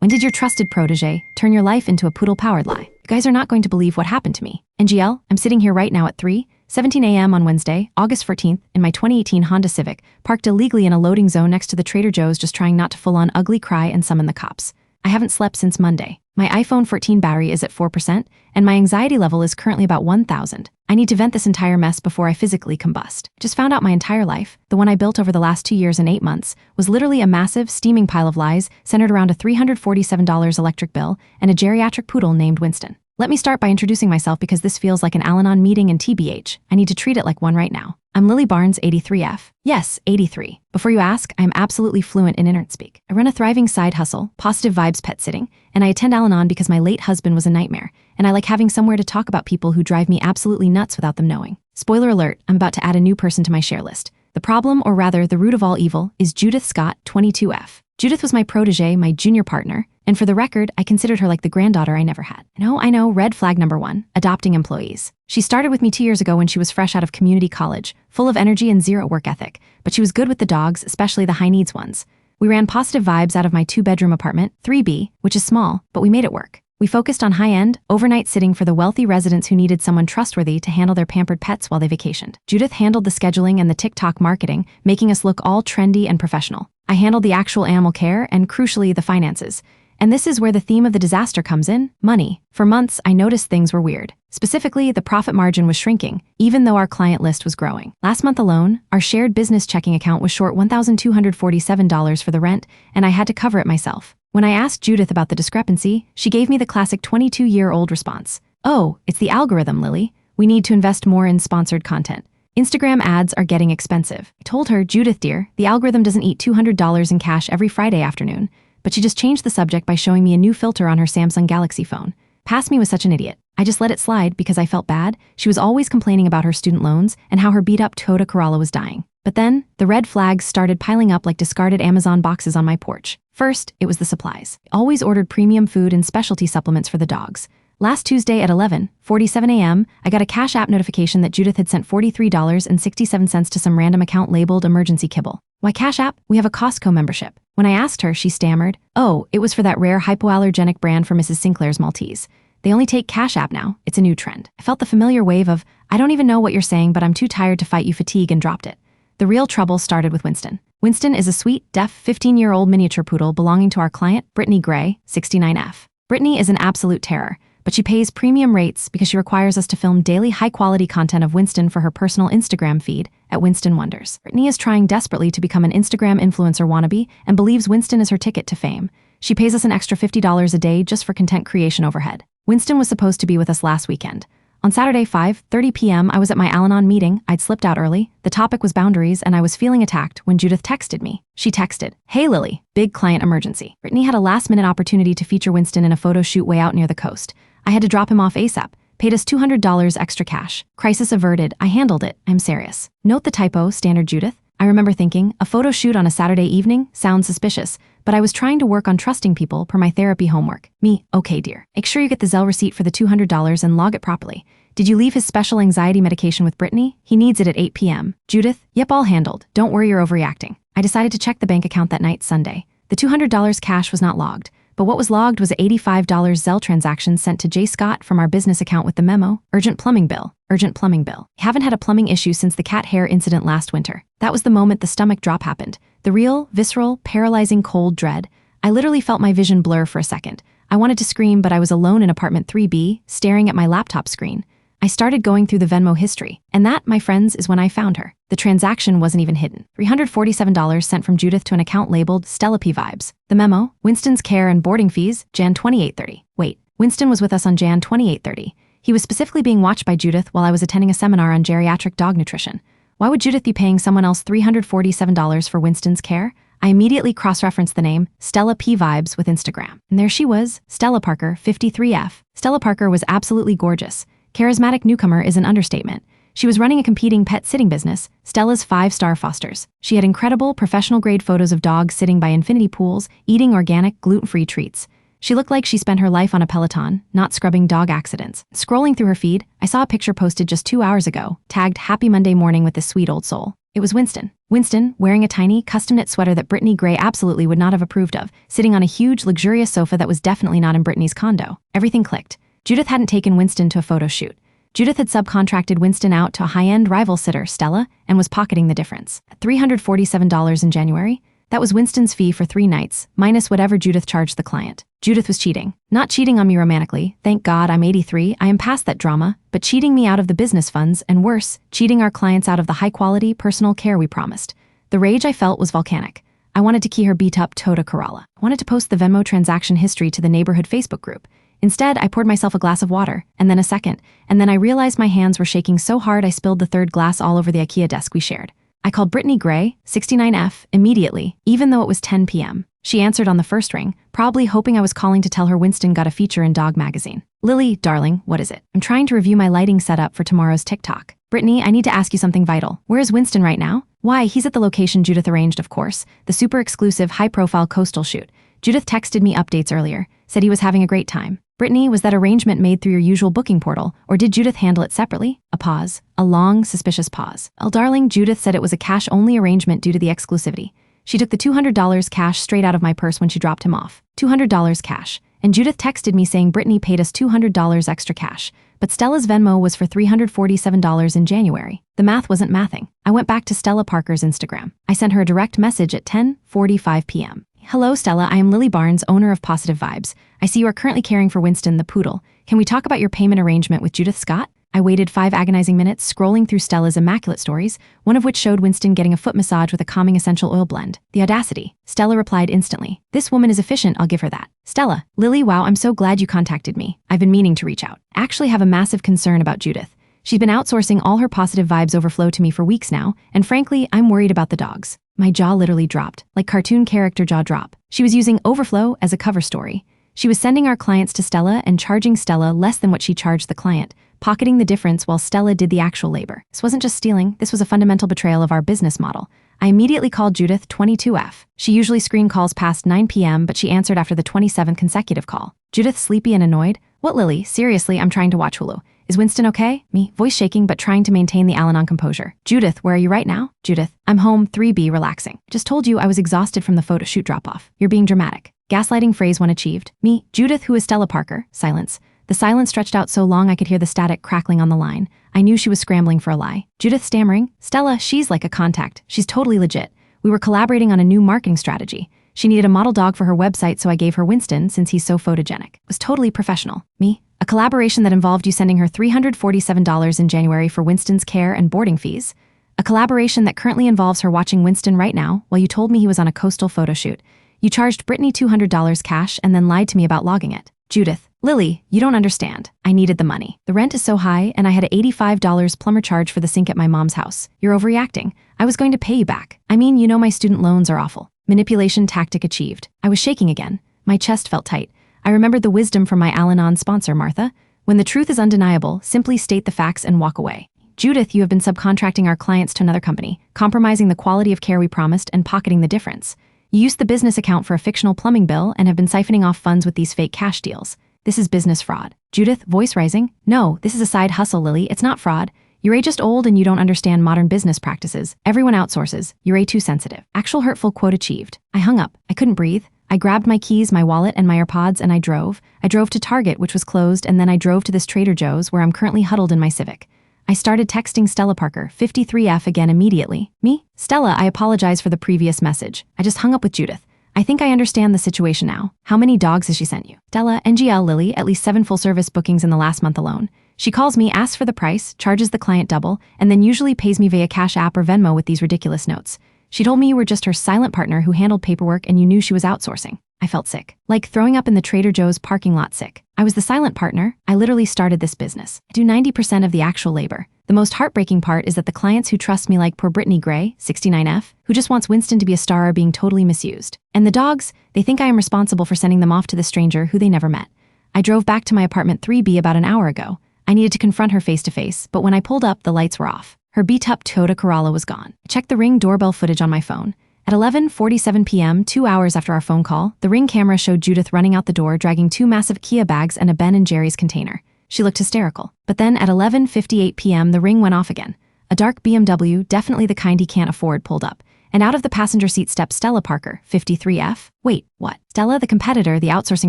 When did your trusted protege turn your life into a poodle-powered lie? You guys are not going to believe what happened to me. NGL, I'm sitting here right now at 3:17 a.m. on Wednesday, August 14th, in my 2018 Honda Civic, parked illegally in a loading zone next to the Trader Joe's, just trying not to full-on ugly cry and summon the cops. I haven't slept since Monday. My iPhone 14 battery is at 4%, and my anxiety level is currently about 1,000. I need to vent this entire mess before I physically combust. Just found out my entire life, the one I built over the last 2 years and 8 months, was literally a massive, steaming pile of lies centered around a $347 electric bill and a geriatric poodle named Winston. Let me start by introducing myself because this feels like an Al-Anon meeting, and TBH, I need to treat it like one right now. I'm Lily Barnes, 83F. Yes, 83. Before you ask, I am absolutely fluent in internet speak. I run a thriving side hustle, Positive Vibes Pet Sitting, and I attend Al-Anon because my late husband was a nightmare, and I like having somewhere to talk about people who drive me absolutely nuts without them knowing. Spoiler alert, I'm about to add a new person to my share list. The problem, or rather the root of all evil, is Judith Scott, 22F. Judith was my protege, my junior partner, and for the record, I considered her like the granddaughter I never had. I know, red flag number 1, adopting employees. She started with me 2 years ago when she was fresh out of community college, full of energy and zero work ethic, but she was good with the dogs, especially the high needs ones. We ran Positive Vibes out of my 2-bedroom apartment, 3B, which is small, but we made it work. We focused on high-end, overnight sitting for the wealthy residents who needed someone trustworthy to handle their pampered pets while they vacationed. Judith handled the scheduling and the TikTok marketing, making us look all trendy and professional. I handled the actual animal care and, crucially, the finances. And this is where the theme of the disaster comes in: money. For months, I noticed things were weird. Specifically, the profit margin was shrinking, even though our client list was growing. Last month alone, our shared business checking account was short $1,247 for the rent, and I had to cover it myself. When I asked Judith about the discrepancy, she gave me the classic 22-year-old response. "Oh, it's the algorithm, Lily. We need to invest more in sponsored content. Instagram ads are getting expensive." I told her, "Judith dear, the algorithm doesn't eat $200 in cash every Friday afternoon," but she just changed the subject by showing me a new filter on her Samsung Galaxy phone. Past me was such an idiot. I just let it slide because I felt bad. She was always complaining about her student loans and how her beat-up Toyota Corolla was dying. But then, the red flags started piling up like discarded Amazon boxes on my porch. First, it was the supplies. I always ordered premium food and specialty supplements for the dogs. Last Tuesday at 11:47 a.m., I got a Cash App notification that Judith had sent $43.67 to some random account labeled emergency kibble. Why Cash App? We have a Costco membership. When I asked her, she stammered, "Oh, it was for that rare hypoallergenic brand for Mrs. Sinclair's Maltese. They only take Cash App now. It's a new trend." I felt the familiar wave of, "I don't even know what you're saying, but I'm too tired to fight you," fatigue, and dropped it. The real trouble started with Winston. Winston is a sweet, deaf, 15-year-old miniature poodle belonging to our client, Brittany Gray, 69F. Brittany is an absolute terror, but she pays premium rates because she requires us to film daily high-quality content of Winston for her personal Instagram feed at Winston Wonders. Brittany is trying desperately to become an Instagram influencer wannabe and believes Winston is her ticket to fame. She pays us an extra $50 a day just for content creation overhead. Winston was supposed to be with us last weekend. On Saturday, 5:30 p.m., I was at my Al-Anon meeting. I'd slipped out early. The topic was boundaries, and I was feeling attacked when Judith texted me. She texted, "Hey Lily, big client emergency." Brittany had a last-minute opportunity to feature Winston in a photo shoot way out near the coast. I had to drop him off ASAP. Paid us $200 extra cash. Crisis averted. I handled it. I'm serious. Note the typo, standard Judith. I remember thinking, a photo shoot on a Saturday evening sounds suspicious, but I was trying to work on trusting people per my therapy homework. Me, "Okay dear. Make sure you get the Zelle receipt for the $200 and log it properly. Did you leave his special anxiety medication with Brittany? He needs it at 8 p.m. Judith, yep, all handled. Don't worry, you're overreacting." I decided to check the bank account that night, Sunday. The $200 cash was not logged, but what was logged was a $85 Zelle transaction sent to J. Scott from our business account with the memo, "Urgent plumbing bill. Urgent plumbing bill. Haven't had a plumbing issue since the cat hair incident last winter." That was the moment the stomach drop happened. The real, visceral, paralyzing cold dread. I literally felt my vision blur for a second. I wanted to scream, but I was alone in apartment 3B, staring at my laptop screen. I started going through the Venmo history, and that, my friends, is when I found her. The transaction wasn't even hidden. $347 sent from Judith to an account labeled Stella P Vibes. The memo, Winston's care and boarding fees, Jan 2830. Wait, Winston was with us on Jan 2830. He was specifically being watched by Judith while I was attending a seminar on geriatric dog nutrition. Why would Judith be paying someone else $347 for Winston's care? I immediately cross-referenced the name Stella P Vibes with Instagram. And there she was, Stella Parker, 53F. Stella Parker was absolutely gorgeous. Charismatic newcomer is an understatement. She was running a competing pet sitting business, Stella's 5-Star Fosters. She had incredible, professional-grade photos of dogs sitting by infinity pools, eating organic, gluten-free treats. She looked like she spent her life on a Peloton, not scrubbing dog accidents. Scrolling through her feed, I saw a picture posted just 2 hours ago, tagged "Happy Monday morning" with this sweet old soul. It was Winston. Winston, wearing a tiny, custom-knit sweater that Brittany Gray absolutely would not have approved of, sitting on a huge, luxurious sofa that was definitely not in Brittany's condo. Everything clicked. Judith hadn't taken Winston to a photo shoot. Judith had subcontracted Winston out to a high-end rival sitter, Stella, and was pocketing the difference. At $347 in January, that was Winston's fee for 3 nights, minus whatever Judith charged the client. Judith was cheating. Not cheating on me romantically. Thank God I'm 83, I am past that drama, but cheating me out of the business funds, and worse, cheating our clients out of the high-quality, personal care we promised. The rage I felt was volcanic. I wanted to key her beat-up Toyota Corolla. I wanted to post the Venmo transaction history to the neighborhood Facebook group. Instead, I poured myself a glass of water, and then a second, and then I realized my hands were shaking so hard I spilled the third glass all over the IKEA desk we shared. I called Brittany Gray, 69F, immediately, even though it was 10 p.m. She answered on the first ring, probably hoping I was calling to tell her Winston got a feature in Dog magazine. Lily, darling, what is it? I'm trying to review my lighting setup for tomorrow's TikTok. Brittany, I need to ask you something vital. Where is Winston right now? Why, he's at the location Judith arranged, of course, the super exclusive, high-profile coastal shoot. Judith texted me updates earlier, said he was having a great time. Brittany, was that arrangement made through your usual booking portal, or did Judith handle it separately? A pause. A long, suspicious pause. Oh, darling, Judith said it was a cash-only arrangement due to the exclusivity. She took the $200 cash straight out of my purse when she dropped him off. $200 cash. And Judith texted me saying Brittany paid us $200 extra cash, but Stella's Venmo was for $347 in January. The math wasn't mathing. I went back to Stella Parker's Instagram. I sent her a direct message at 10:45 p.m. Hello, Stella, I am Lily Barnes, owner of Positive Vibes. I see you are currently caring for Winston the poodle. Can we talk about your payment arrangement with Judith Scott? I waited 5 agonizing minutes scrolling through Stella's immaculate stories, one of which showed Winston getting a foot massage with a calming essential oil blend. The audacity. Stella replied instantly. This woman is efficient, I'll give her that. Stella, Lily, wow, I'm so glad you contacted me. I've been meaning to reach out. I actually have a massive concern about Judith. She's been outsourcing all her Positive Vibes overflow to me for weeks now, and frankly, I'm worried about the dogs. My jaw literally dropped, like cartoon character jaw drop. She was using overflow as a cover story. She was sending our clients to Stella and charging Stella less than what she charged the client, pocketing the difference while Stella did the actual labor. This wasn't just stealing, this was a fundamental betrayal of our business model. I immediately called Judith, 22F. She usually screen calls past 9 p.m., but she answered after the 27th consecutive call. Judith, sleepy and annoyed. What, Lily? Seriously, I'm trying to watch Hulu. Is Winston okay? Me, voice shaking but trying to maintain the Al-Anon composure. Judith, where are you right now? Judith, I'm home, 3B, relaxing. Just told you I was exhausted from the photo shoot drop-off. You're being dramatic. Gaslighting phrase 1 achieved. Me, Judith, who is Stella Parker. Silence. The silence stretched out so long I could hear the static crackling on the line. I knew she was scrambling for a lie. Judith stammering. Stella, she's like a contact. She's totally legit. We were collaborating on a new marketing strategy. She needed a model dog for her website, so I gave her Winston since he's so photogenic. It was totally professional. Me, a collaboration that involved you sending her $347 in January for Winston's care and boarding fees. A collaboration that currently involves her watching Winston right now while you told me he was on a coastal photo shoot. You charged Brittany $200 cash and then lied to me about logging it. Judith, Lily, you don't understand. I needed the money. The rent is so high and I had a $85 plumber charge for the sink at my mom's house. You're overreacting. I was going to pay you back. I mean, you know my student loans are awful. Manipulation tactic achieved. I was shaking again. My chest felt tight. I remembered the wisdom from my Al-Anon sponsor, Martha. When the truth is undeniable, simply state the facts and walk away. Judith, you have been subcontracting our clients to another company, compromising the quality of care we promised and pocketing the difference. You used the business account for a fictional plumbing bill and have been siphoning off funds with these fake cash deals. This is business fraud. Judith, voice rising. No, this is a side hustle, Lily. It's not fraud. You're just old and you don't understand modern business practices. Everyone outsources. You're too sensitive. Actual hurtful quote achieved. I hung up. I couldn't breathe. I grabbed my keys, my wallet, and my AirPods, and I drove. I drove to Target, which was closed, and then I drove to this Trader Joe's where I'm currently huddled in my Civic. I started texting Stella Parker, 53F, again immediately. Me? Stella, I apologize for the previous message. I just hung up with Judith. I think I understand the situation now. How many dogs has she sent you? Stella, NGL Lily, at least 7 full-service bookings in the last month alone. She calls me, asks for the price, charges the client double, and then usually pays me via Cash App or Venmo with these ridiculous notes. She told me you were just her silent partner who handled paperwork and you knew she was outsourcing. I felt sick. Like throwing up in the Trader Joe's parking lot sick. I was the silent partner. I literally started this business. I do 90% of the actual labor. The most heartbreaking part is that the clients who trust me, like poor Brittany Gray, 69F, who just wants Winston to be a star, are being totally misused. And the dogs, they think I am responsible for sending them off to the stranger who they never met. I drove back to my apartment 3B about an hour ago. I needed to confront her face to face, but when I pulled up, the lights were off. Her beat-up Toyota Corolla was gone. I checked the Ring doorbell footage on my phone. At 11:47 p.m., 2 hours after our phone call, the Ring camera showed Judith running out the door dragging 2 massive Kia bags and a Ben & Jerry's container. She looked hysterical. But then at 11:58 p.m., the Ring went off again. A dark BMW, definitely the kind he can't afford, pulled up. And out of the passenger seat stepped Stella Parker, 53F. Wait, what? Stella, the competitor, the outsourcing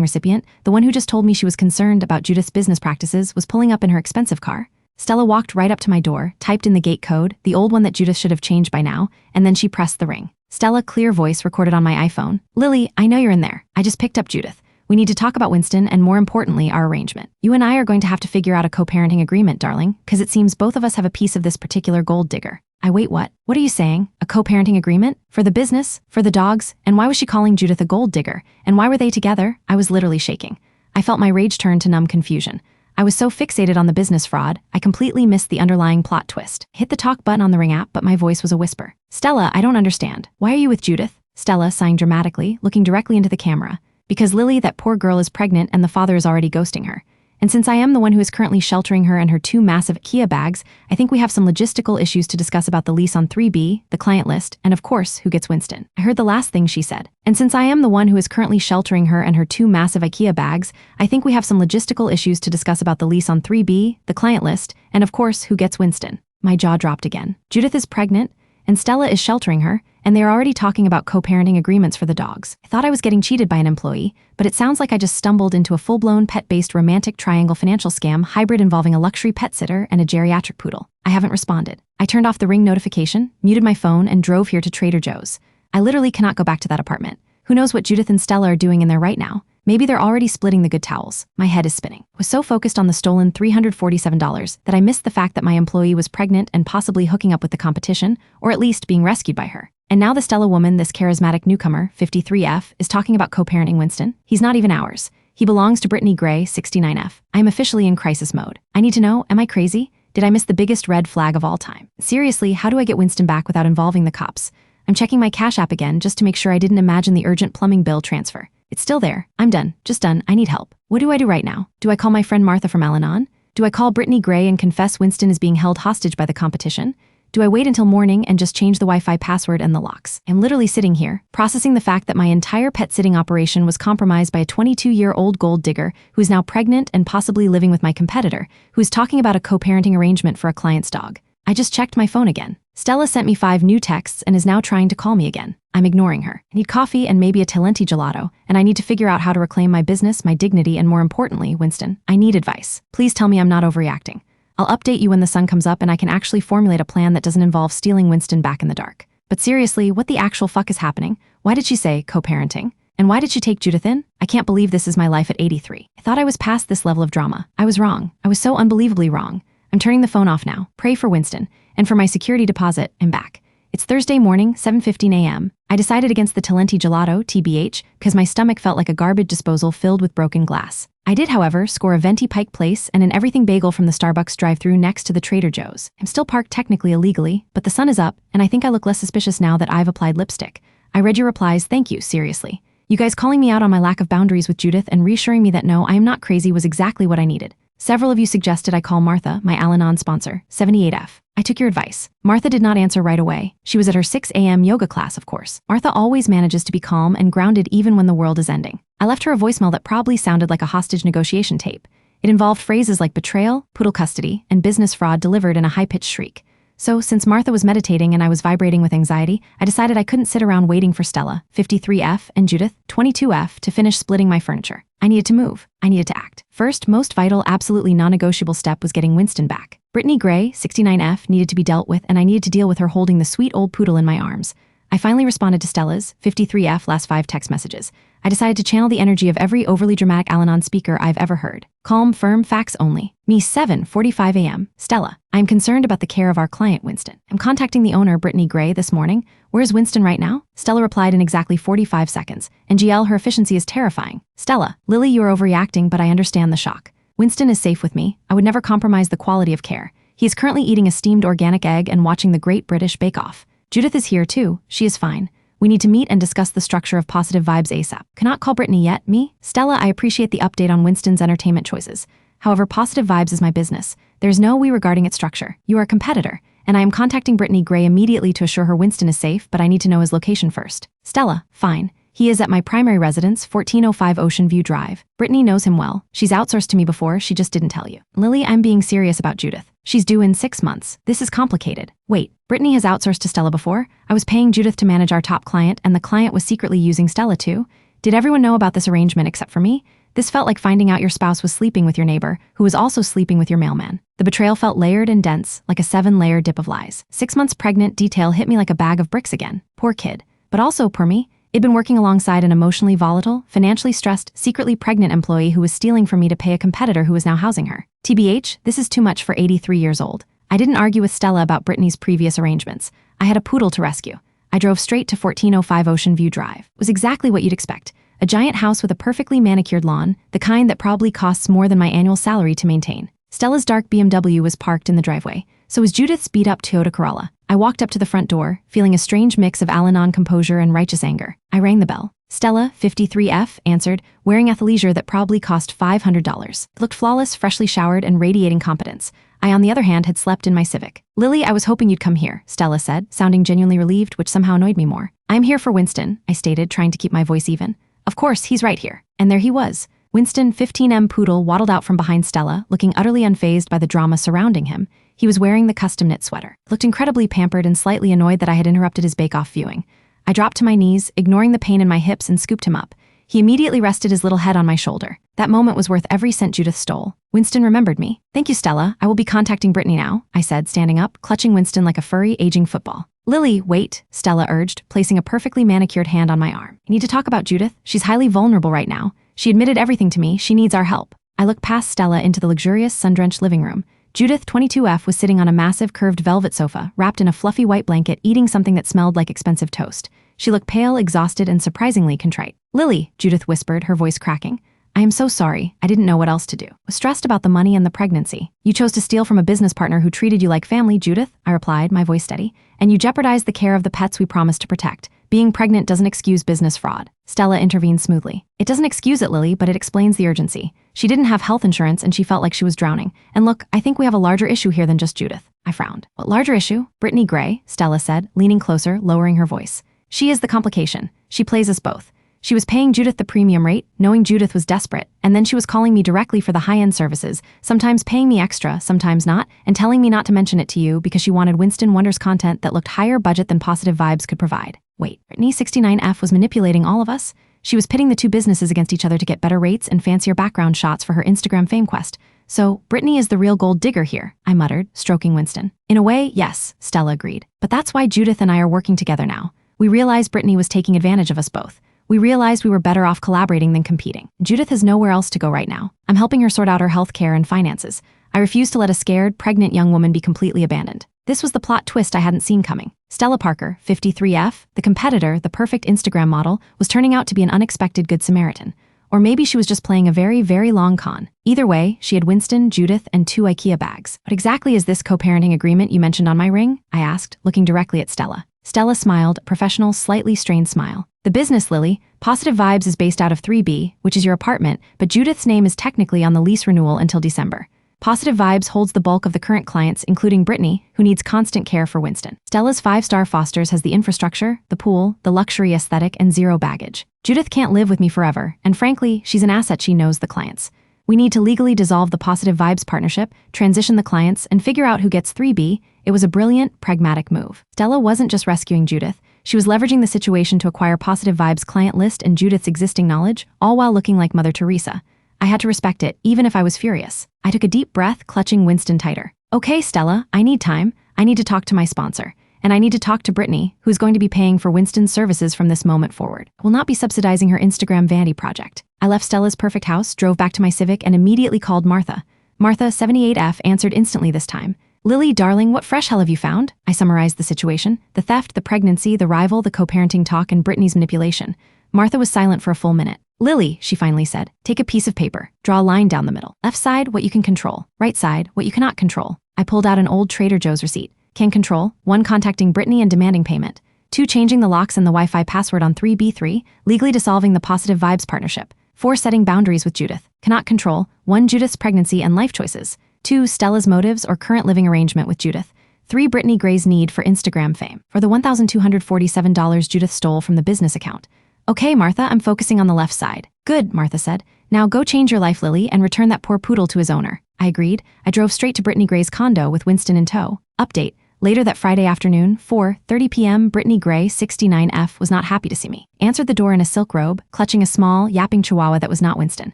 recipient, the one who just told me she was concerned about Judith's business practices, was pulling up in her expensive car. Stella walked right up to my door, typed in the gate code, the old one that Judith should have changed by now, and then she pressed the ring. Stella, clear voice recorded on my iPhone. Lily, I know you're in there. I just picked up Judith. We need to talk about Winston and, more importantly, our arrangement. You and I are going to have to figure out a co-parenting agreement, darling, because it seems both of us have a piece of this particular gold digger. Wait, what? What are you saying? A co-parenting agreement? For the business? For the dogs? And why was she calling Judith a gold digger? And why were they together? I was literally shaking. I felt my rage turn to numb confusion. I was so fixated on the business fraud, I completely missed the underlying plot twist. Hit the talk button on the Ring app, but my voice was a whisper. Stella, I don't understand. Why are you with Judith? Stella, sighing dramatically, looking directly into the camera. Because Lily, that poor girl, is pregnant and the father is already ghosting her. And since I am the one who is currently sheltering her and her 2 massive IKEA bags, I think we have some logistical issues to discuss about the lease on 3B, the client list, and of course, who gets Winston. I heard the last thing she said. And since I am the one who is currently sheltering her and her 2 massive IKEA bags, I think we have some logistical issues to discuss about the lease on 3B, the client list, and of course, who gets Winston. My jaw dropped again. Judith is pregnant, and Stella is sheltering her, and they are already talking about co-parenting agreements for the dogs. I thought I was getting cheated by an employee, but it sounds like I just stumbled into a full-blown pet-based romantic triangle financial scam hybrid involving a luxury pet sitter and a geriatric poodle. I haven't responded. I turned off the Ring notification, muted my phone, and drove here to Trader Joe's. I literally cannot go back to that apartment. Who knows what Judith and Stella are doing in there right now? Maybe they're already splitting the good towels. My head is spinning. I was so focused on the stolen $347 that I missed the fact that my employee was pregnant and possibly hooking up with the competition, or at least being rescued by her. And now the Stella woman, this charismatic newcomer, 53F, is talking about co-parenting Winston. He's not even ours. He belongs to Brittany Gray, 69F. I am officially in crisis mode. I need to know, am I crazy? Did I miss the biggest red flag of all time? Seriously, how do I get Winston back without involving the cops? I'm checking my Cash App again just to make sure I didn't imagine the urgent plumbing bill transfer. It's still there. I'm done. Just done. I need help. What do I do right now? Do I call my friend Martha from Al-Anon? Do I call Brittany Gray and confess Winston is being held hostage by the competition? Do I wait until morning and just change the Wi-Fi password and the locks? I'm literally sitting here, processing the fact that my entire pet sitting operation was compromised by a 22-year-old gold digger who is now pregnant and possibly living with my competitor, who is talking about a co-parenting arrangement for a client's dog. I just checked my phone again. Stella sent me 5 new texts and is now trying to call me again. I'm ignoring her. I need coffee and maybe a Talenti gelato, and I need to figure out how to reclaim my business, my dignity, and more importantly, Winston, I need advice. Please tell me I'm not overreacting. I'll update you when the sun comes up and I can actually formulate a plan that doesn't involve stealing Winston back in the dark. But seriously, what the actual fuck is happening? Why did she say co-parenting? And why did she take Judith in? I can't believe this is my life at 83. I thought I was past this level of drama. I was wrong. I was so unbelievably wrong. I'm turning the phone off now. Pray for Winston. And for my security deposit, I'm back. It's Thursday morning, 7:15 a.m. I decided against the Talenti gelato, TBH, because my stomach felt like a garbage disposal filled with broken glass. I did, however, score a venti Pike Place and an everything bagel from the Starbucks drive-thru next to the Trader Joe's. I'm still parked technically illegally, but the sun is up, and I think I look less suspicious now that I've applied lipstick. I read your replies, thank you, seriously. You guys calling me out on my lack of boundaries with Judith and reassuring me that no, I am not crazy was exactly what I needed. Several of you suggested I call Martha, my Al-Anon sponsor, 78F. I took your advice. Martha did not answer right away. She was at her 6 a.m. yoga class, of course. Martha always manages to be calm and grounded even when the world is ending. I left her a voicemail that probably sounded like a hostage negotiation tape. It involved phrases like betrayal, poodle custody, and business fraud delivered in a high-pitched shriek. So, since Martha was meditating and I was vibrating with anxiety, I decided I couldn't sit around waiting for Stella, 53F, and Judith, 22F, to finish splitting my furniture. I needed to move. I needed to act. First, most vital, absolutely non-negotiable step was getting Winston back. Brittany Gray, 69F, needed to be dealt with, and I needed to deal with her holding the sweet old poodle in my arms. I finally responded to Stella's, 53F, last 5 text messages. I decided to channel the energy of every overly dramatic Al-Anon speaker I've ever heard. Calm, firm, facts only. Me, 7:45 a.m. Stella, I'm concerned about the care of our client, Winston. I'm contacting the owner, Brittany Gray, this morning. Where's Winston right now? Stella replied in exactly 45 seconds. And GL, her efficiency is terrifying. Stella, Lily, you are overreacting, but I understand the shock. Winston is safe with me. I would never compromise the quality of care. He is currently eating a steamed organic egg and watching the Great British Bake Off. Judith is here too. She is fine. We need to meet and discuss the structure of Positive Vibes ASAP. Cannot call Brittany yet, me? Stella, I appreciate the update on Winston's entertainment choices. However, Positive Vibes is my business. There's no we regarding its structure. You are a competitor, and I am contacting Brittany Gray immediately to assure her Winston is safe, but I need to know his location first. Stella, fine. He is at my primary residence, 1405 Ocean View Drive. Brittany knows him well. She's outsourced to me before, she just didn't tell you. Lily, I'm being serious about Judith. She's due in 6 months. This is complicated. Wait, Brittany has outsourced to Stella before? I was paying Judith to manage our top client, and the client was secretly using Stella too? Did everyone know about this arrangement except for me? This felt like finding out your spouse was sleeping with your neighbor, who was also sleeping with your mailman. The betrayal felt layered and dense, like a 7-layer dip of lies. 6 months pregnant detail hit me like a bag of bricks again. Poor kid. But also poor me. It'd been working alongside an emotionally volatile, financially stressed, secretly pregnant employee who was stealing from me to pay a competitor who was now housing her. TBH, this is too much for 83 years old. I didn't argue with Stella about Brittany's previous arrangements. I had a poodle to rescue. I drove straight to 1405 Ocean View Drive. It was exactly what you'd expect. A giant house with a perfectly manicured lawn, the kind that probably costs more than my annual salary to maintain. Stella's dark BMW was parked in the driveway. So was Judith's beat-up Toyota Corolla. I walked up to the front door, feeling a strange mix of Al-Anon composure and righteous anger. I rang the bell. Stella, 53F, answered, wearing athleisure that probably cost $500. It looked flawless, freshly showered, and radiating competence. I, on the other hand, had slept in my Civic. Lily, I was hoping you'd come here, Stella said, sounding genuinely relieved, which somehow annoyed me more. I'm here for Winston, I stated, trying to keep my voice even. Of course, he's right here. And there he was. Winston, 15M Poodle, waddled out from behind Stella, looking utterly unfazed by the drama surrounding him. He was wearing the custom-knit sweater. Looked incredibly pampered and slightly annoyed that I had interrupted his bake-off viewing. I dropped to my knees, ignoring the pain in my hips, and scooped him up. He immediately rested his little head on my shoulder. That moment was worth every cent Judith stole. Winston remembered me. Thank you, Stella. I will be contacting Brittany now, I said, standing up, clutching Winston like a furry, aging football. Lily, wait, Stella urged, placing a perfectly manicured hand on my arm. I need to talk about Judith. She's highly vulnerable right now. She admitted everything to me. She needs our help. I looked past Stella into the luxurious, sun-drenched living room. Judith, 22F, was sitting on a massive curved velvet sofa, wrapped in a fluffy white blanket, eating something that smelled like expensive toast. She looked pale, exhausted, and surprisingly contrite. Lily, Judith whispered, her voice cracking. I am so sorry. I didn't know what else to do. Was stressed about the money and the pregnancy. You chose to steal from a business partner who treated you like family, Judith, I replied, my voice steady. And you jeopardized the care of the pets we promised to protect. Being pregnant doesn't excuse business fraud. Stella intervened smoothly. It doesn't excuse it, Lily, but it explains the urgency. She didn't have health insurance and she felt like she was drowning. And look, I think we have a larger issue here than just Judith. I frowned. What larger issue? Brittany Gray, Stella said, leaning closer, lowering her voice. She is the complication. She plays us both. She was paying Judith the premium rate, knowing Judith was desperate, and then she was calling me directly for the high-end services, sometimes paying me extra, sometimes not, and telling me not to mention it to you because she wanted Winston Wonder's content that looked higher budget than Positive Vibes could provide. Wait, Brittany 69F was manipulating all of us? She was pitting the two businesses against each other to get better rates and fancier background shots for her Instagram fame quest. So, Brittany is the real gold digger here, I muttered, stroking Winston. In a way, yes, Stella agreed. But that's why Judith and I are working together now. We realized Brittany was taking advantage of us both. We realized we were better off collaborating than competing. Judith has nowhere else to go right now. I'm helping her sort out her health care and finances. I refuse to let a scared, pregnant young woman be completely abandoned. This was the plot twist I hadn't seen coming. Stella Parker, 53F, the competitor, the perfect Instagram model, was turning out to be an unexpected good Samaritan. Or maybe she was just playing a very, very long con. Either way, she had Winston, Judith, and 2 IKEA bags. What exactly is this co-parenting agreement you mentioned on my ring? I asked, looking directly at Stella. Stella smiled, a professional, slightly strained smile. The business, Lily, Positive Vibes is based out of 3B, which is your apartment, but Judith's name is technically on the lease renewal until December. Positive Vibes holds the bulk of the current clients, including Brittany, who needs constant care for Winston. Stella's 5-star Fosters has the infrastructure, the pool, the luxury aesthetic, and 0 baggage. Judith can't live with me forever, and frankly, she's an asset. She knows the clients. We need to legally dissolve the Positive Vibes partnership, transition the clients, and figure out who gets 3B. It was a brilliant, pragmatic move. Stella wasn't just rescuing Judith. She was leveraging the situation to acquire Positive Vibes' client list and Judith's existing knowledge, all while looking like Mother Teresa. I had to respect it, even if I was furious. I took a deep breath, clutching Winston tighter. Okay, Stella, I need time. I need to talk to my sponsor. And I need to talk to Brittany, who's going to be paying for Winston's services from this moment forward. I will not be subsidizing her Instagram vanity project. I left Stella's perfect house, drove back to my Civic, and immediately called Martha. Martha, 78F, answered instantly this time. Lily, darling, what fresh hell have you found? I summarized the situation. The theft, the pregnancy, the rival, the co-parenting talk, and Brittany's manipulation. Martha was silent for a full minute. Lily, she finally said, take a piece of paper. Draw a line down the middle. Left side, what you can control. Right side, what you cannot control. I pulled out an old Trader Joe's receipt. Can control. 1. Contacting Brittany and demanding payment. 2. Changing the locks and the Wi-Fi password on 3B3, legally dissolving the Positive Vibes partnership. 4. Setting boundaries with Judith. Cannot control. 1. Judith's pregnancy and life choices. 2. Stella's motives or current living arrangement with Judith. 3. Brittany Gray's need for Instagram fame. For the $1,247 Judith stole from the business account. Okay, Martha, I'm focusing on the left side. Good, Martha said. Now go change your life, Lily, and return that poor poodle to his owner. I agreed. I drove straight to Brittany Gray's condo with Winston in tow. Update. Later that Friday afternoon, 4:30 p.m., Brittany Gray, 69F, was not happy to see me. Answered the door in a silk robe, clutching a small, yapping chihuahua that was not Winston.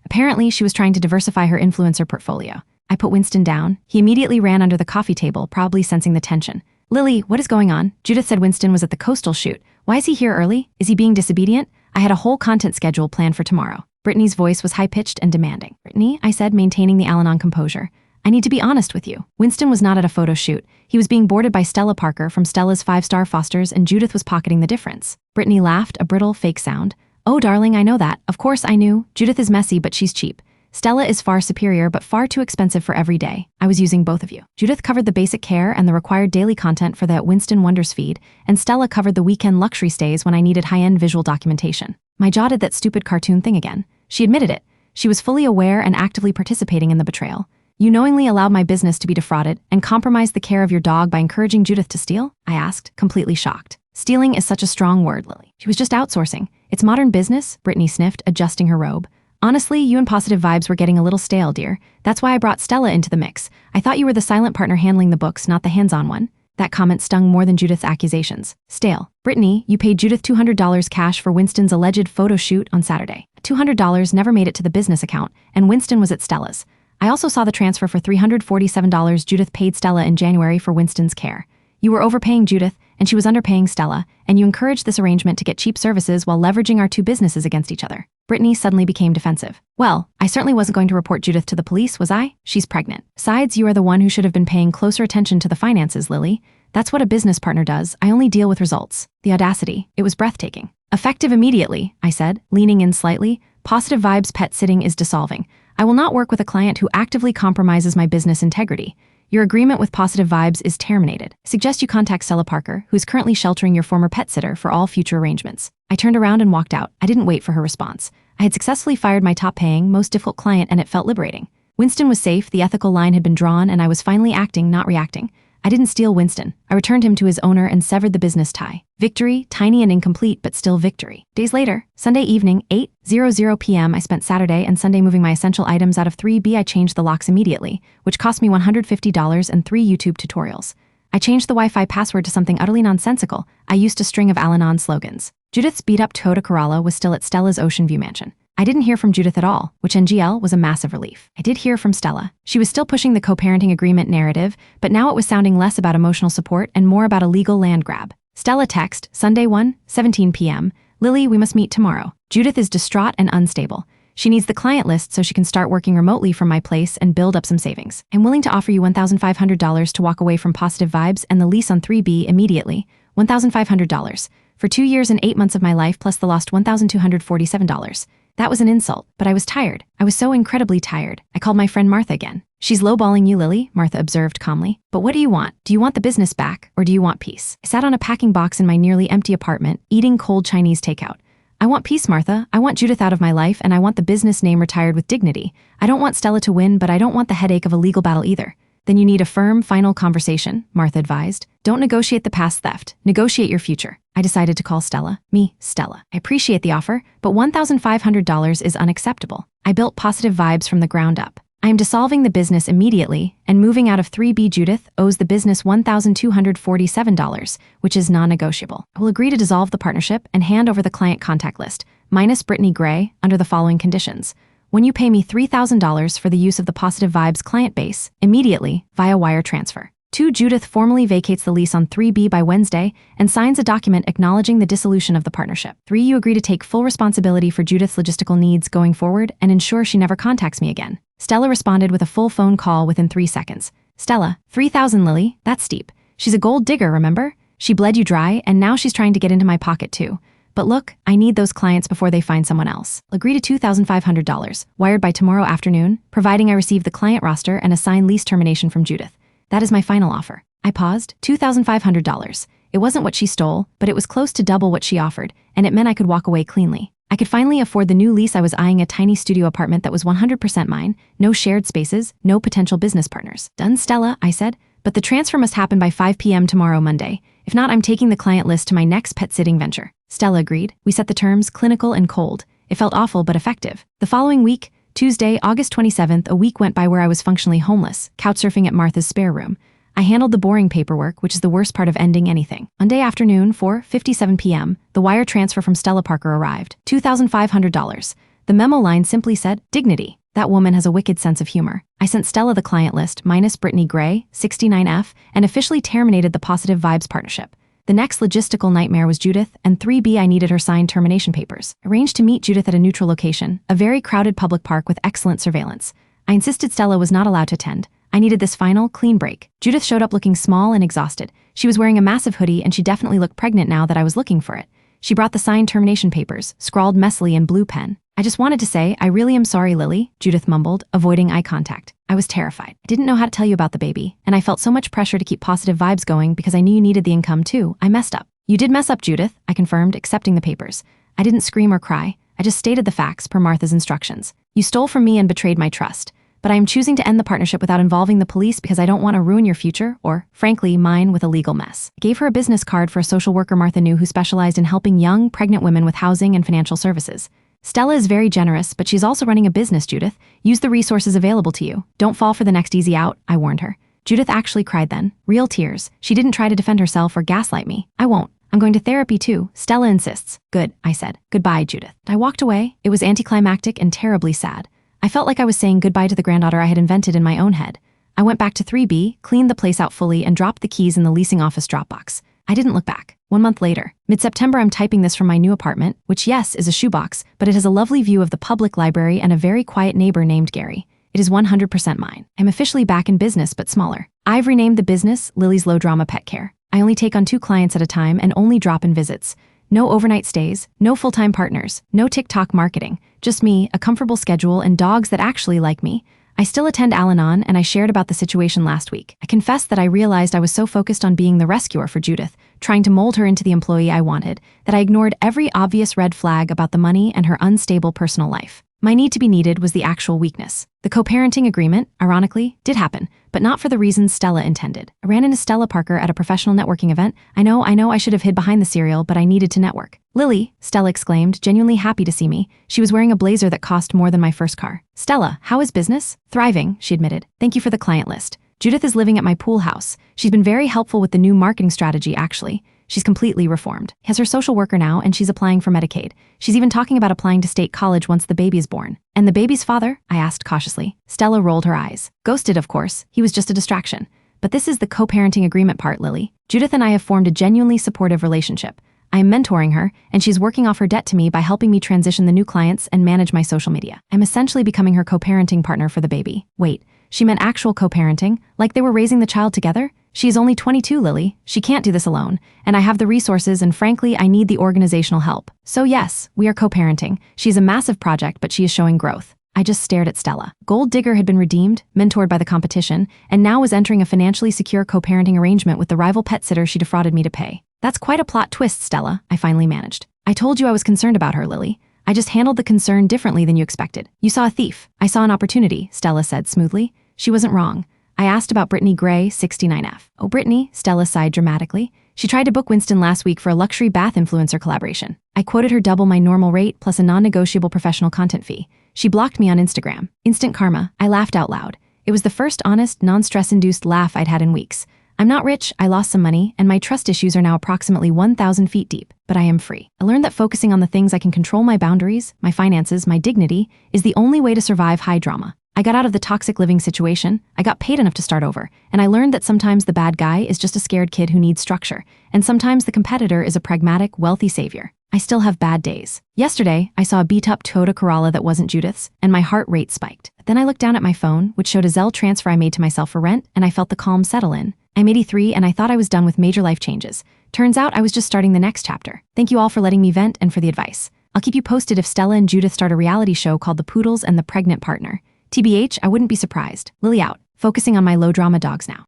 Apparently, she was trying to diversify her influencer portfolio. I put Winston down. He immediately ran under the coffee table, probably sensing the tension. Lily, what is going on? Judith said Winston was at the coastal shoot. Why is he here early? Is he being disobedient? I had a whole content schedule planned for tomorrow. Brittany's voice was high-pitched and demanding. Brittany, I said, maintaining the Al-Anon composure. I need to be honest with you. Winston was not at a photo shoot. He was being boarded by Stella Parker from Stella's 5-star Fosters, and Judith was pocketing the difference. Brittany laughed, a brittle, fake sound. Oh, darling, I know that. Of course I knew. Judith is messy, but she's cheap. Stella is far superior, but far too expensive for every day. I was using both of you. Judith covered the basic care and the required daily content for the Winston Wonders feed, and Stella covered the weekend luxury stays when I needed high-end visual documentation. My jaw did that stupid cartoon thing again. She admitted it. She was fully aware and actively participating in the betrayal. You knowingly allowed my business to be defrauded and compromised the care of your dog by encouraging Judith to steal? I asked, completely shocked. Stealing is such a strong word, Lily. She was just outsourcing. It's modern business, Brittany sniffed, adjusting her robe. Honestly, you and Positive Vibes were getting a little stale, dear. That's why I brought Stella into the mix. I thought you were the silent partner handling the books, not the hands-on one. That comment stung more than Judith's accusations. Stale. Brittany, you paid Judith $200 cash for Winston's alleged photo shoot on Saturday. $200 never made it to the business account, and Winston was at Stella's. I also saw the transfer for $347 Judith paid Stella in January for Winston's care. You were overpaying Judith, and she was underpaying Stella, and you encouraged this arrangement to get cheap services while leveraging our two businesses against each other. Brittany suddenly became defensive. Well, I certainly wasn't going to report Judith to the police, was I? She's pregnant. Besides, you are the one who should have been paying closer attention to the finances, Lily. That's what a business partner does. I only deal with results. The audacity. It was breathtaking. Effective immediately, I said, leaning in slightly. Positive Vibes pet sitting is dissolving. I will not work with a client who actively compromises my business integrity. Your agreement with Positive Vibes is terminated. Suggest you contact Stella Parker, who is currently sheltering your former pet sitter for all future arrangements. I turned around and walked out. I didn't wait for her response. I had successfully fired my top-paying, most difficult client, and it felt liberating. Winston was safe, the ethical line had been drawn, and I was finally acting, not reacting. I didn't steal Winston. I returned him to his owner and severed the business tie. Victory, tiny and incomplete, but still victory. Days later, Sunday evening, 8:00 p.m., I spent Saturday and Sunday moving my essential items out of 3B. I changed the locks immediately, which cost me $150 and 3 YouTube tutorials. I changed the Wi-Fi password to something utterly nonsensical. I used a string of Al-Anon slogans. Judith's beat-up Toyota Corolla was still at Stella's Ocean View mansion. I didn't hear from Judith at all, which NGL was a massive relief. I did hear from Stella. She was still pushing the co-parenting agreement narrative, but now it was sounding less about emotional support and more about a legal land grab. Stella text, Sunday 1:17 p.m. Lily, we must meet tomorrow. Judith is distraught and unstable. She needs the client list so she can start working remotely from my place and build up some savings. I'm willing to offer you $1,500 to walk away from Positive Vibes and the lease on 3B immediately. $1,500. For 2 years and 8 months of my life plus the lost $1,247. That was an insult, but I was tired. I was so incredibly tired. I called my friend Martha again. She's lowballing you, Lily, Martha observed calmly. But what do you want? Do you want the business back, or do you want peace? I sat on a packing box in my nearly empty apartment, eating cold Chinese takeout. I want peace, Martha. I want Judith out of my life, and I want the business name retired with dignity. I don't want Stella to win, but I don't want the headache of a legal battle either. Then you need a firm, final conversation, Martha advised. Don't negotiate the past theft. Negotiate your future. I decided to call Stella. Stella. I appreciate the offer, but $1,500 is unacceptable. I built Positive Vibes from the ground up. I am dissolving the business immediately, and moving out of 3B. Judith owes the business $1,247, which is non-negotiable. I will agree to dissolve the partnership and hand over the client contact list, minus Brittany Gray, under the following conditions. When you pay me $3,000 for the use of the Positive Vibes client base, immediately, via wire transfer. 2. Judith formally vacates the lease on 3B by Wednesday and signs a document acknowledging the dissolution of the partnership. 3. You agree to take full responsibility for Judith's logistical needs going forward and ensure she never contacts me again. Stella responded with a full phone call within 3 seconds. Stella, 3,000, Lily, that's steep. She's a gold digger, remember? She bled you dry, and now she's trying to get into my pocket too. But look, I need those clients before they find someone else. I'll agree to $2,500, wired by tomorrow afternoon, providing I receive the client roster and a signed lease termination from Judith. That is my final offer. I paused. $2,500. It wasn't what she stole, but it was close to double what she offered, and it meant I could walk away cleanly. I could finally afford the new lease. I was eyeing a tiny studio apartment that was 100% mine, no shared spaces, no potential business partners. Done, Stella, I said, but the transfer must happen by 5 p.m. tomorrow, Monday. If not, I'm taking the client list to my next pet sitting venture. Stella agreed. We set the terms clinical and cold. It felt awful but effective. The following week, Tuesday, August 27th, a week went by where I was functionally homeless, couchsurfing at Martha's spare room. I handled the boring paperwork, which is the worst part of ending anything. Monday afternoon, 4:57 p.m., the wire transfer from Stella Parker arrived. $2,500. The memo line simply said, dignity. That woman has a wicked sense of humor. I sent Stella the client list minus Brittany Gray, 69F, and officially terminated the Positive Vibes partnership. The next logistical nightmare was Judith, and 3B I needed her signed termination papers. Arranged to meet Judith at a neutral location, a very crowded public park with excellent surveillance. I insisted Stella was not allowed to attend. I needed this final, clean break. Judith showed up looking small and exhausted. She was wearing a massive hoodie and she definitely looked pregnant now that I was looking for it. She brought the signed termination papers, scrawled messily in blue pen. I just wanted to say, I really am sorry, Lily, Judith mumbled, avoiding eye contact. I was terrified. I didn't know how to tell you about the baby, and I felt so much pressure to keep Positive Vibes going because I knew you needed the income too. I messed up. You did mess up, Judith, I confirmed, accepting the papers. I didn't scream or cry. I just stated the facts per Martha's instructions. You stole from me and betrayed my trust. But I am choosing to end the partnership without involving the police because I don't want to ruin your future, or, frankly, mine with a legal mess. I gave her a business card for a social worker Martha knew who specialized in helping young, pregnant women with housing and financial services. Stella is very generous, but she's also running a business, Judith. Use the resources available to you. Don't fall for the next easy out, I warned her. Judith actually cried then. Real tears. She didn't try to defend herself or gaslight me. I won't. I'm going to therapy too. Stella insists. Good, I said. Goodbye, Judith. I walked away. It was anticlimactic and terribly sad. I felt like I was saying goodbye to the granddaughter I had invented in my own head. I went back to 3B, cleaned the place out fully, and dropped the keys in the leasing office Dropbox. I didn't look back. 1 month later, mid-September, I'm typing this from my new apartment, which, yes, is a shoebox, but it has a lovely view of the public library and a very quiet neighbor named Gary. It is 100% mine. I'm officially back in business, but smaller. I've renamed the business Lily's Low Drama Pet Care. I only take on 2 clients at a time and only drop-in visits. No overnight stays, no full-time partners, no TikTok marketing, just me, a comfortable schedule, and dogs that actually like me. I still attend Al-Anon, and I shared about the situation last week. I confessed that I realized I was so focused on being the rescuer for Judith, trying to mold her into the employee I wanted, that I ignored every obvious red flag about the money and her unstable personal life. My need to be needed was the actual weakness. The co-parenting agreement, ironically, did happen, but not for the reasons Stella intended. I ran into Stella Parker at a professional networking event. I know I should have hid behind the cereal, but I needed to network. Lily, Stella exclaimed, genuinely happy to see me. She was wearing a blazer that cost more than my first car. Stella, how is business? Thriving, she admitted. Thank you for the client list. Judith is living at my pool house. She's been very helpful with the new marketing strategy, actually. She's completely reformed. Has her social worker now, and she's applying for Medicaid. She's even talking about applying to state college once the baby is born. And the baby's father? I asked cautiously. Stella rolled her eyes. Ghosted, of course. He was just a distraction. But this is the co-parenting agreement part, Lily. Judith and I have formed a genuinely supportive relationship. I am mentoring her, and she's working off her debt to me by helping me transition the new clients and manage my social media. I'm essentially becoming her co-parenting partner for the baby. Wait, she meant actual co-parenting? Like they were raising the child together? She is only 22, Lily. She can't do this alone. And I have the resources, and frankly, I need the organizational help. So yes, we are co-parenting. She's a massive project, but she is showing growth. I just stared at Stella. Gold Digger had been redeemed, mentored by the competition, and now was entering a financially secure co-parenting arrangement with the rival pet sitter she defrauded me to pay. That's quite a plot twist, Stella, I finally managed. I told you I was concerned about her, Lily. I just handled the concern differently than you expected. You saw a thief. I saw an opportunity, Stella said smoothly. She wasn't wrong. I asked about Brittany Gray, 69F. Oh, Brittany, Stella sighed dramatically. She tried to book Winston last week for a luxury bath influencer collaboration. I quoted her double my normal rate plus a non-negotiable professional content fee. She blocked me on Instagram. Instant karma. I laughed out loud. It was the first honest, non-stress-induced laugh I'd had in weeks. I'm not rich, I lost some money, and my trust issues are now approximately 1,000 feet deep, but I am free. I learned that focusing on the things I can control, my boundaries, my finances, my dignity, is the only way to survive high drama. I got out of the toxic living situation, I got paid enough to start over, and I learned that sometimes the bad guy is just a scared kid who needs structure, and sometimes the competitor is a pragmatic, wealthy savior. I still have bad days. Yesterday, I saw a beat-up Toyota Corolla that wasn't Judith's, and my heart rate spiked. Then I looked down at my phone, which showed a Zelle transfer I made to myself for rent, and I felt the calm settle in. I'm 83, and I thought I was done with major life changes. Turns out I was just starting the next chapter. Thank you all for letting me vent and for the advice. I'll keep you posted if Stella and Judith start a reality show called The Poodles and the Pregnant Partner. TBH, I wouldn't be surprised. Lily out, focusing on my low-drama dogs now.